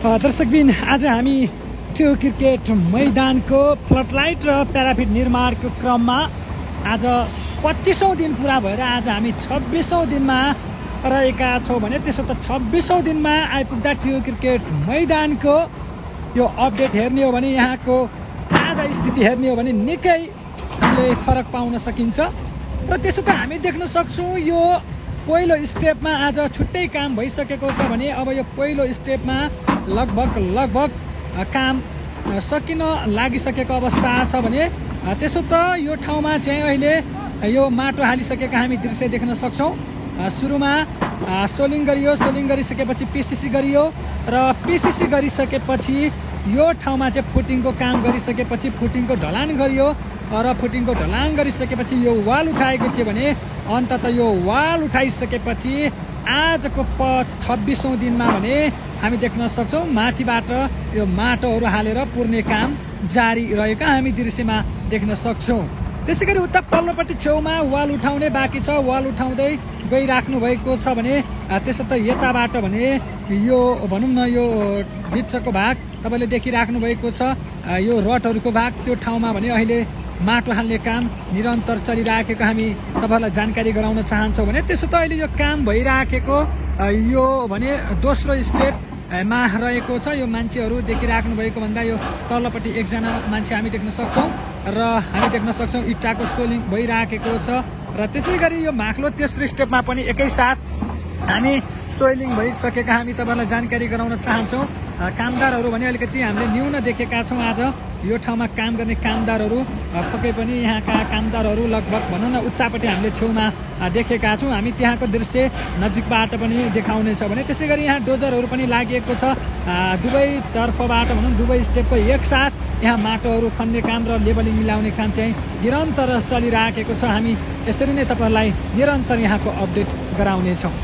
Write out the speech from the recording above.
दर्शकबिन आज हामी त्यो क्रिकेट मैदानको फ्लडलाइट र प्याराफिट निर्माणको क्रममा आज 25औं दिन पुरा भएर आज हामी 26औं दिनमा रहेका छौँ भने त्यसो त 26औं दिनमा आइपुग्दा त्यो क्रिकेट मैदानको यो अपडेट हेर्ने हो भने यहाँको ताजा स्थिति हेर्ने हो भने निकै हामीले फरक पाउन सकिन्छ र त्यसो त हामी देख्न सक्छौँ यो पहिलो स्टेपमा आज छुट्टै काम भइसकेको छ भने अब यो पहिलो स्टेपमा लगभग काम सकिन लागिसकेको अवस्था छ भने त्यसो त यो ठाउँमा चाहिँ अहिले यो माटो हालिसकेका हामी दृश्य देख्न सक्छौँ। सुरुमा सोलिङ गरियो, सोलिङ गरिसकेपछि पिसिसी गरियो र पिसिसी गरिसकेपछि यो ठाउँमा चाहिँ फुटिङको काम गरिसकेपछि फुटिङको ढलान गरियो र फुटिङको ढलान गरिसकेपछि यो वाल उठाएको थियो भने अन्तत यो वाल उठाइसकेपछि आजको 26औं दिनमा भने हामी देख्न सक्छौँ माथिबाट यो माटोहरू हालेर पुर्ने काम जारी रहेका हामी दृश्यमा देख्न सक्छौँ। त्यसै गरी उता पल्लोपट्टि छेउमा वाल उठाउने बाँकी छ, वाल उठाउँदै गइराख्नु भएको छ भने त्यसो त यताबाट भने यो भनौँ न यो बिचको भाग तपाईँले देखिराख्नु भएको छ, यो रडहरूको भाग त्यो ठाउँमा भने अहिले माटो हाल्ने काम निरन्तर चलिराखेको हामी तपाईँहरूलाई जानकारी गराउन चाहन्छौँ भने त्यसो त अहिले यो काम भइराखेको यो भने दोस्रो स्टेपमा रहेको छ। यो मान्छेहरू देखिराख्नु भएको भन्दा यो तल्लोपट्टि एकजना मान्छे हामी देख्न सक्छौँ र हामी देख्न सक्छौँ इट्टाको सोलिङ भइराखेको छ र त्यसै गरी यो माथिल्लो तेस्रो स्टेपमा पनि एकैसाथ हामी सोइलिङ भइसकेका हामी तपाईँहरूलाई जानकारी गराउन चाहन्छौँ। कामदारहरू भने अलिकति हामीले न्यून देखेका छौँ आज यो ठाउँमा काम गर्ने कामदारहरू पक्कै पनि यहाँका कामदारहरू लगभग भनौँ न उतापट्टि हामीले छेउमा देखेका छौँ। हामी त्यहाँको दृश्य नजिकबाट पनि देखाउनेछ भने त्यसै गरी यहाँ डोजरहरू पनि लागेको छ, दुवैतर्फबाट भनौँ दुवै स्टेपको एकसाथ यहाँ माटोहरू खन्ने काम र लेबलिङ मिलाउने काम चाहिँ निरन्तर चलिराखेको छ। हामी यसरी नै तपाईँहरूलाई निरन्तर यहाँको अपडेट गराउनेछौँ।